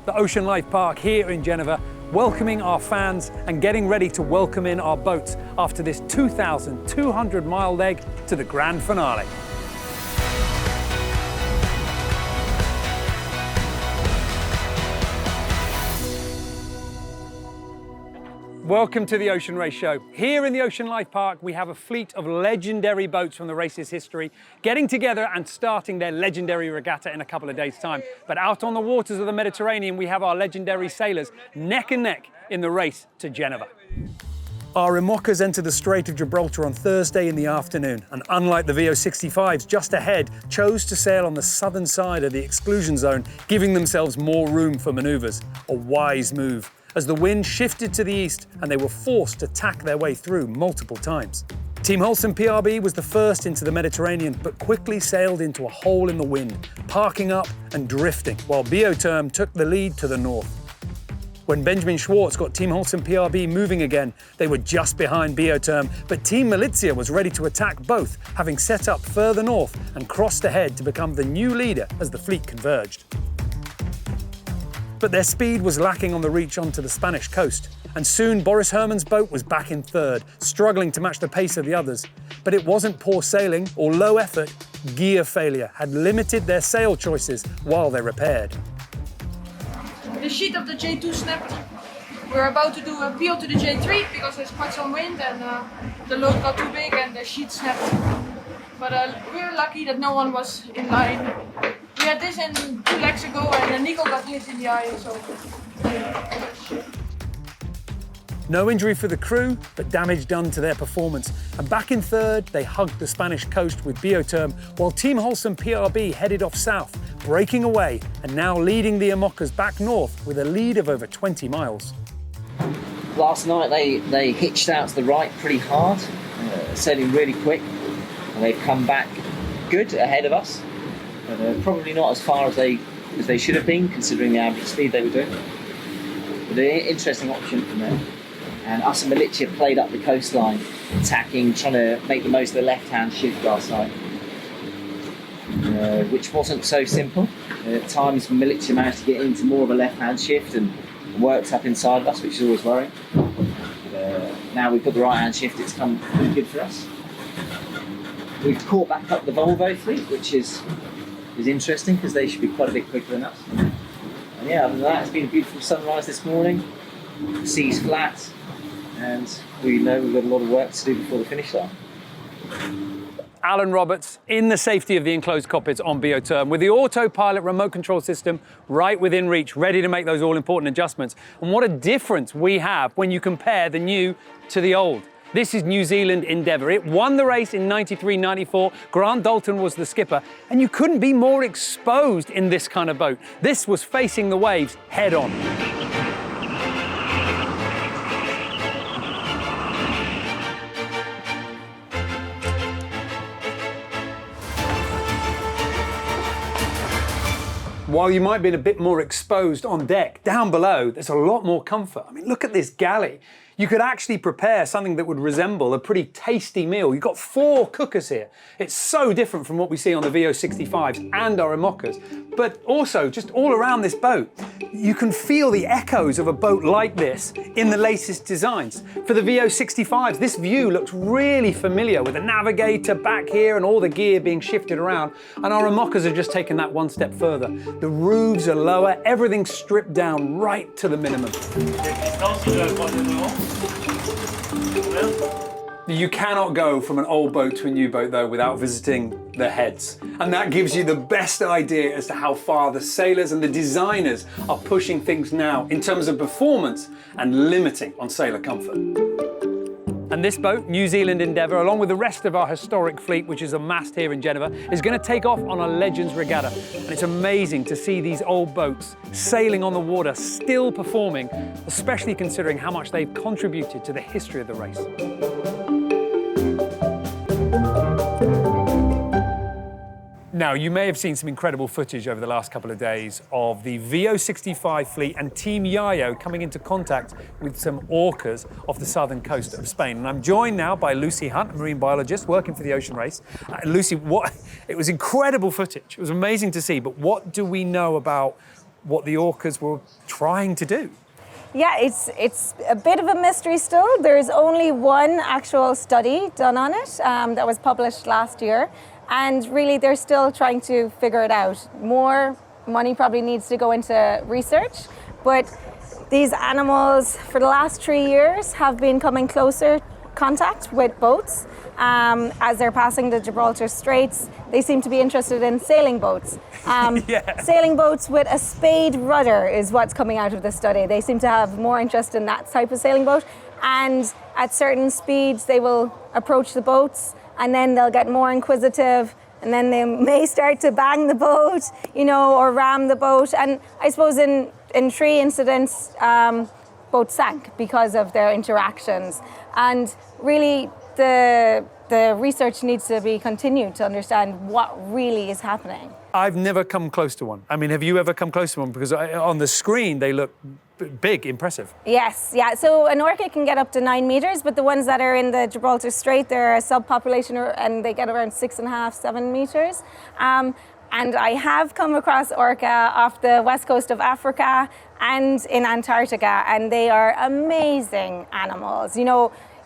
the Ocean Life Park here in Genova, welcoming our fans and getting ready to welcome in our boats after this 2,200-mile leg to the grand finale. Welcome to the Ocean Race Show. Here in the Ocean Life Park, we have a fleet of legendary boats from the race's history getting together and starting their legendary regatta in a couple of days' time. But out on the waters of the Mediterranean, we have our legendary sailors neck and neck in the race to Genova. Our IMOCAs entered the Strait of Gibraltar on Thursday in the afternoon, and unlike the VO65s just ahead, chose to sail on the southern side of the exclusion zone, giving themselves more room for manoeuvres. A wise move, as the wind shifted to the east and they were forced to tack their way through multiple times. Team Holcim-PRB was the first into the Mediterranean, but quickly sailed into a hole in the wind, parking up and drifting, while Biotherm took the lead to the north. When Benjamin Schwartz got Team Holcim-PRB moving again, they were just behind Biotherm, but Team Militia was ready to attack both, having set up further north and crossed ahead to become the new leader as the fleet converged. But their speed was lacking on the reach onto the Spanish coast, and soon Boris Herrmann's boat was back in third, struggling to match the pace of the others. But it wasn't poor sailing or low effort, gear failure had limited their sail choices while they repaired. The sheet of the J2 snapped. We're about to do a peel to the J3 because there's quite some wind and the load got too big and the sheet snapped. But we're lucky that no one was in line. We had this in 2 legs ago and Nico got hit in the eye, so... No injury for the crew, but damage done to their performance. And back in third, they hugged the Spanish coast with Biotherm, while Team Holcim-PRB headed off south, breaking away and now leading the IMOCAs back north with a lead of over 20 miles. Last night they hitched out to the right pretty hard, sailing really quick, and they've come back good ahead of us. Probably not as far as they should have been, considering the average speed they were doing. But an interesting option from them. And us and Militia played up the coastline, attacking, trying to make the most of the left-hand shift last night, which wasn't so simple. At times, Militia managed to get into more of a left-hand shift and worked up inside of us, which is always worrying. Now we've got the right-hand shift, it's come pretty good for us. We've caught back up the Volvo fleet, which is interesting because they should be quite a bit quicker than us. And yeah, other than that, it's been a beautiful sunrise this morning. The sea's flat, and we know we've got a lot of work to do before the finish line. Alan Roberts in the safety of the enclosed cockpits on Biotherm with the autopilot remote control system right within reach, ready to make those all-important adjustments. And what a difference we have when you compare the new to the old. This is New-Zealand Endeavour. It won the race in 93-94. Grant Dalton was the skipper, and you couldn't be more exposed in this kind of boat. This was facing the waves head on. While you might be a bit more exposed on deck, down below, there's a lot more comfort. I mean, look at this galley. You could actually prepare something that would resemble a pretty tasty meal. You've got 4 cookers here. It's so different from what we see on the VO65s and our IMOCAs. But also, just all around this boat, you can feel the echoes of a boat like this in the latest designs. For the VO65s, this view looks really familiar with the navigator back here and all the gear being shifted around. And our IMOCAs have just taken that one step further. The roofs are lower, everything's stripped down right to the minimum. You cannot go from an old boat to a new boat, though, without visiting the heads. And that gives you the best idea as to how far the sailors and the designers are pushing things now in terms of performance and limiting on sailor comfort. And this boat, New Zealand Endeavour, along with the rest of our historic fleet, which is amassed here in Genova, is going to take off on a Legends Regatta. And it's amazing to see these old boats sailing on the water, still performing, especially considering how much they've contributed to the history of the race. Now, you may have seen some incredible footage over the last couple of days of the VO65 fleet and Team Yayo coming into contact with some orcas off the southern coast of Spain. And I'm joined now by Lucy Hunt, a marine biologist working for the Ocean Race. Lucy, it was incredible footage. It was amazing to see, but what do we know about what the orcas were trying to do. Yeah, it's a bit of a mystery still. There's only one actual study done on it that was published last year, and really they're still trying to figure it out. More money probably needs to go into research, but these animals for the last 3 years have been coming closer contact with boats. As they're passing the Gibraltar Straits, they seem to be interested in sailing boats. Yeah. Sailing boats with a spade rudder is what's coming out of the study. They seem to have more interest in that type of sailing boat. And at certain speeds, they will approach the boats, and then they'll get more inquisitive, and then they may start to bang the boat, or ram the boat. And I suppose in 3 incidents, boats sank because of their interactions. And really, the research needs to be continued to understand what really is happening. I've never come close to one. I mean, have you ever come close to one? Because on the screen, they look big, impressive. Yes, yeah. So an orca can get up to 9 meters, but the ones that are in the Gibraltar Strait, they're a subpopulation, and they get around 6.5, 7 meters. And I have come across orca off the west coast of Africa and in Antarctica, and they are amazing animals.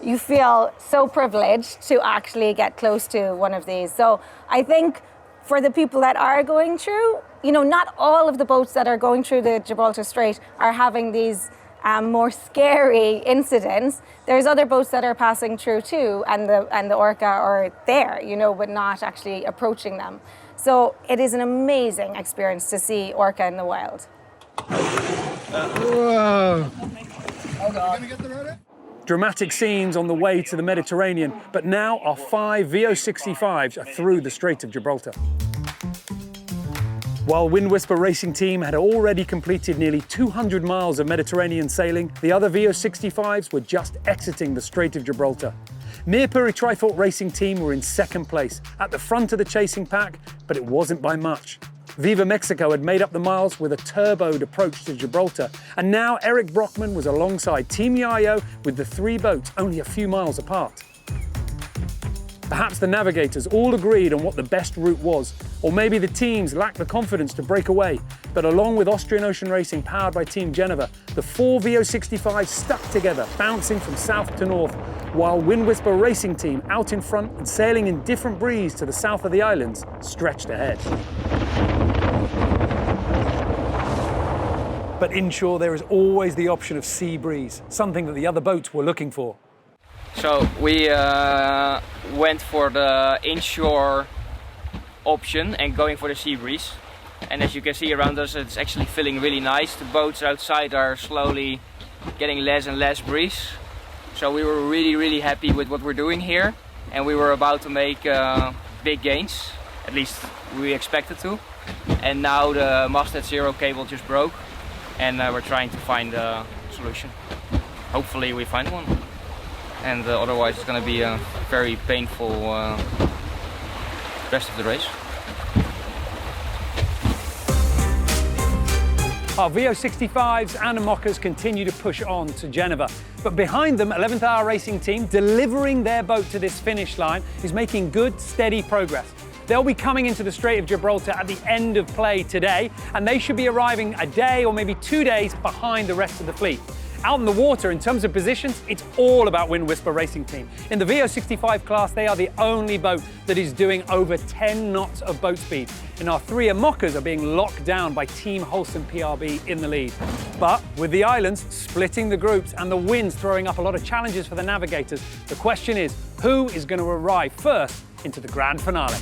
You feel so privileged to actually get close to one of these. So I think for the people that are going through, not all of the boats that are going through the Gibraltar Strait are having these more scary incidents. There's other boats that are passing through too, and the orca are there, but not actually approaching them. So it is an amazing experience to see orca in the wild. Whoa. Oh God. Dramatic scenes on the way to the Mediterranean, but now our 5 VO65s are through the Strait of Gibraltar. While WindWhisper Racing Team had already completed nearly 200 miles of Mediterranean sailing, the other VO65s were just exiting the Strait of Gibraltar. Mirpuri Trifort Racing Team were in second place, at the front of the chasing pack, but it wasn't by much. Viva Mexico had made up the miles with a turboed approach to Gibraltar, and now Eric Brockman was alongside Team Yayo with the 3 boats only a few miles apart. Perhaps the navigators all agreed on what the best route was, or maybe the teams lacked the confidence to break away, but along with Austrian Ocean Racing powered by Team Genova, the 4 VO65s stuck together, bouncing from south to north, while WindWhisper Racing Team, out in front and sailing in different breeze to the south of the islands, stretched ahead. But inshore, there is always the option of sea breeze, something that the other boats were looking for. So we went for the inshore option and going for the sea breeze. And as you can see around us, it's actually feeling really nice. The boats outside are slowly getting less and less breeze. So we were really happy with what we're doing here. And we were about to make big gains, at least we expected to. And now the masthead zero cable just broke. And we're trying to find a solution. Hopefully we find one. And otherwise it's going to be a very painful rest of the race. Our VO65s and Moccas continue to push on to Genova. But behind them, 11th Hour Racing Team, delivering their boat to this finish line, is making good, steady progress. They'll be coming into the Strait of Gibraltar at the end of play today, and they should be arriving a day or maybe 2 days behind the rest of the fleet. Out in the water, in terms of positions, it's all about WindWhisper Racing Team. In the VO65 class, they are the only boat that is doing over 10 knots of boat speed. And our 3 Moccas are being locked down by Team Holcim-PRB in the lead. But with the islands splitting the groups and the winds throwing up a lot of challenges for the navigators, the question is, who is going to arrive first into the grand finale?